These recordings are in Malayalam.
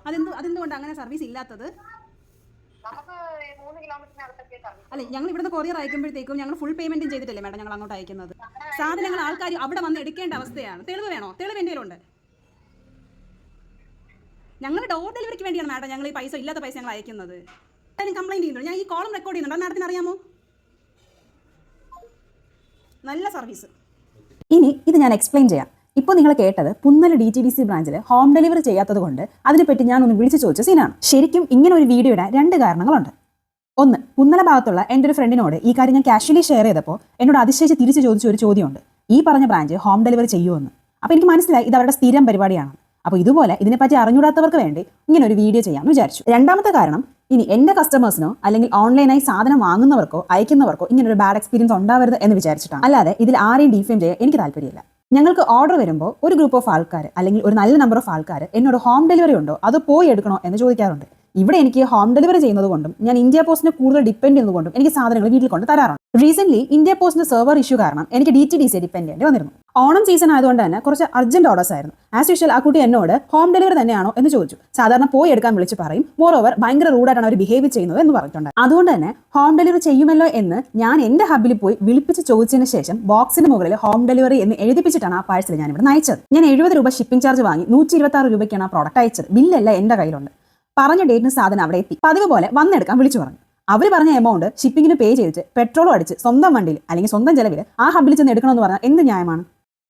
അതെന്തുകൊണ്ട് അങ്ങനെ സർവീസ് ഇല്ലാത്തത്? അല്ല, ഞങ്ങൾ ഇവിടുന്ന് കൊറിയർ അയക്കുമ്പോഴത്തേക്കും ഞങ്ങൾ ഫുൾ പേയ്മെന്റും ചെയ്തിട്ടല്ലേ മാഡം ഞങ്ങൾ അങ്ങോട്ട് അയക്കുന്നത്. സാധനങ്ങൾ ആൾക്കാർ അവിടെ വന്ന് എടുക്കേണ്ട അവസ്ഥയാണ്. തെളിവ് വേണോ? തെളിവ് എൻ്റെ കയ്യിലുണ്ട്. ഞങ്ങൾ ഡോർ ഡെലിവറിക്ക് വേണ്ടിയാണ് മാഡം ഞങ്ങൾ ഈ പൈസ ഇല്ലാത്ത പൈസ ഞങ്ങൾ അയക്കുന്നത്. കംപ്ലൈന്റ് ചെയ്യുന്നുണ്ട്. ഞാൻ ഈ കോളം റെക്കോർഡ് ചെയ്യുന്നുണ്ട്. മാഡത്തിന് അറിയാമോ? നല്ല സർവീസ്. ഇനി ഇത് ഞാൻ എക്സ്പ്ലെയിൻ ചെയ്യാം. ഇപ്പോൾ നിങ്ങൾ കേട്ടത് പുന്നല DTDC ബ്രാഞ്ചിൽ ഹോം ഡെലിവറി ചെയ്യാത്തത് കൊണ്ട് അതിനെപ്പറ്റി ഞാനൊന്ന് വിളിച്ചു ചോദിച്ച സീനാണ്. ശരിക്കും ഇങ്ങനെ ഒരു വീഡിയോ ഇടാൻ 2 കാരണങ്ങളുണ്ട്. ഒന്ന്, പുന്നല ഭാഗത്തുള്ള എൻ്റെ ഒരു ഫ്രണ്ടിനോട് ഈ കാര്യം ഞാൻ കാഷ്വലി ഷെയർ ചെയ്തപ്പോൾ എന്നോട് അതിശയിച്ച് തിരിച്ചു ചോദിച്ച ഒരു ചോദ്യമുണ്ട്. ഈ പറഞ്ഞ ബ്രാഞ്ച് ഹോം ഡെലിവറി ചെയ്യുമെന്ന്. അപ്പോൾ എനിക്ക് മനസ്സിലായി ഇത് അവരുടെ സ്ഥിരം പരിപാടിയാണ്. അപ്പോൾ ഇതുപോലെ ഇതിനെപ്പറ്റി അറിഞ്ഞൂടാത്തവർക്ക് വേണ്ടി ഇങ്ങനെ ഒരു വീഡിയോ ചെയ്യാമെന്ന് വിചാരിച്ചു. രണ്ടാമത്തെ കാരണം, ഇനി എൻ്റെ കസ്റ്റമേഴ്സിനോ അല്ലെങ്കിൽ ഓൺലൈനായി സാധനം വാങ്ങുന്നവർക്കോ അയക്കുന്നവർക്കോ ഇങ്ങനെ ഒരു ബാഡ് എക്സ്പീരിയൻസ് ഉണ്ടാവരുത് എന്ന് വിചാരിച്ചിട്ടാണ്. അല്ലാതെ ഇതിൽ ആരെയും ഡിഫെയിം ചെയ്യാൻ എനിക്ക് താല്പര്യമില്ല. ഞങ്ങൾക്ക് ഓർഡർ വരുമ്പോൾ ഒരു ഗ്രൂപ്പ് ഓഫ് ആൾക്കാർ അല്ലെങ്കിൽ ഒരു നല്ല നമ്പർ ഓഫ് ആൾക്കാർ എന്നോട് ഹോം ഡെലിവറി ഉണ്ടോ, അത് പോയി എടുക്കണോ എന്ന് ചോദിക്കാറുണ്ട്. ഇവിടെ എനിക്ക് ഹോം ഡെലിവറി ചെയ്യുന്നത് കൊണ്ടും ഞാൻ ഇന്ത്യ പോസ്റ്റിനെ കൂടുതൽ ഡിപ്പെൻഡ് ചെയ്യുന്നതുകൊണ്ടും എനിക്ക് സാധനങ്ങൾ വീട്ടിൽ കൊണ്ട് തരാറുണ്ട്. റീസെന്റ് ഇന്ത്യ പോസ്റ്റിന്റെ സെർവർ ഇഷ്യൂ കാരണം എനിക്ക് DTDC ഡിപ്പെൻഡ് ചെയ്യേണ്ടി വന്നിരുന്നു. ഓണം സീസൺ ആയതുകൊണ്ട് തന്നെ കുറച്ച് അർജന്റ് ഓർഡേഴ്സ് ആയിരുന്നു. ആസ് യൂഷ്വൽ ആ കുട്ടി എന്നോട് ഹോം ഡെലിവറി തന്നെയാണോ എന്ന് ചോദിച്ചു. സാധാരണ പോയി എടുക്കാൻ വിളിച്ച് പറയും. മോർ ഓവർ ഭയങ്കര റൂഡായിട്ടാണ് അവർ ബിഹേവ് ചെയ്യുന്നത് എന്ന് പറഞ്ഞിട്ടുണ്ട്. അതുകൊണ്ട് തന്നെ ഹോം ഡെലിവറി ചെയ്യുമല്ലോ എന്ന് ഞാൻ എൻ്റെ ഹബിൽ പോയി വിളിപ്പിച്ച് ചോദിച്ചതിന് ശേഷം ബോക്സിന് മുകളിൽ ഹോം ഡെലിവറി എന്ന് എഴുതിപ്പിച്ചിട്ടാണ് ആ പാഴ്സൽ ഞാൻ ഇവിടെ അയച്ചത്. ഞാൻ 70 രൂപ ഷിപ്പിംഗ് ചാർജ് വാങ്ങി 126 രൂപയ്ക്കാണ് ആ പ്രോഡക്റ്റ് അയച്ചത്. ബില്ലല്ല എൻ്റെ കയ്യിലുണ്ട്. പറഞ്ഞ ഡേറ്റിന് സാധനം അവിടെ എത്തി. പതിവ് പോലെ വന്നെടുക്കാൻ വിളിച്ചു പറഞ്ഞു. അവർ പറഞ്ഞ എമൗണ്ട് ഷിപ്പിങ്ങിന് പേ ചെയ്തിട്ട് പെട്രോളും അടിച്ച് സ്വന്തം വണ്ടിയിൽ അല്ലെങ്കിൽ സ്വന്തം ചെലവിൽ ആ ഹബിൽ ചെന്ന് എടുക്കണമെന്ന് പറഞ്ഞാൽ എന്ത് ന്യായമാണ്?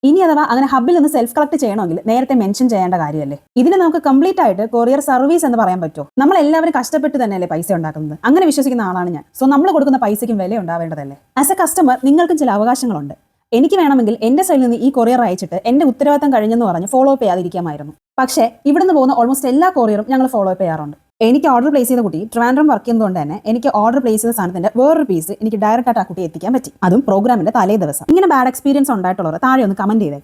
ഇനി അഥവാ അങ്ങനെ ഹബിൽ നിന്ന് സെൽഫ് കളക്ട് ചെയ്യണമെങ്കിൽ നേരത്തെ മെൻഷൻ ചെയ്യേണ്ട കാര്യമല്ലേ? ഇതിനെ നമുക്ക് കംപ്ലീറ്റ് ആയിട്ട് കൊറിയർ സർവീസ് എന്ന് പറയാൻ പറ്റുമോ? നമ്മൾ എല്ലാവരും കഷ്ടപ്പെട്ട് തന്നെയല്ലേ പൈസ ഉണ്ടാക്കുന്നത്. അങ്ങനെ വിശ്വസിക്കുന്ന ആളാണ് ഞാൻ. സോ നമ്മൾ കൊടുക്കുന്ന പൈസയ്ക്കും വില ഉണ്ടാവേണ്ടതല്ലേ? ആസ് എ കസ്റ്റമർ നിങ്ങൾക്കും ചില അവകാശങ്ങളുണ്ട്. എനിക്ക് വേണമെങ്കിൽ എൻ്റെ സൈഡിൽ നിന്ന് ഈ കൊറിയർ അയച്ചിട്ട് എൻ്റെ ഉത്തരവാദിത്തം കഴിഞ്ഞെന്ന് പറഞ്ഞ് ഫോളോ അപ്പ് ചെയ്യാതിരിക്കാമായിരുന്നു. പക്ഷേ ഇവിടുന്ന് പോകുന്ന ഓൾമോസ്റ്റ് എല്ലാ കൊറിയറും ഞങ്ങൾ ഫോളോ അപ്പ് ചെയ്യാറുണ്ട്. എനിക്ക് ഓർഡർ പ്ലേസ് ചെയ്ത കുട്ടി ട്രിവാൻഡ്രം വർക്ക് ചെയ്യുന്നതുകൊണ്ട് തന്നെ എനിക്ക് ഓർഡർ പ്ലേസ് ചെയ്ത സാധനത്തിന്റെ വേറൊരു പീസ് എനിക്ക് ഡയറക്റ്റ് ആയിട്ട് ആ കുട്ടി എത്തിക്കാൻ പറ്റി. അതും പ്രോഗ്രാമിന്റെ തലേ ദിവസം. ഇങ്ങനെ ബാഡ് എക്സ്പീരിയൻസ് ഉണ്ടായിട്ടുള്ളവർ താഴെ ഒന്ന് കമന്റ് ചെയ്തേ.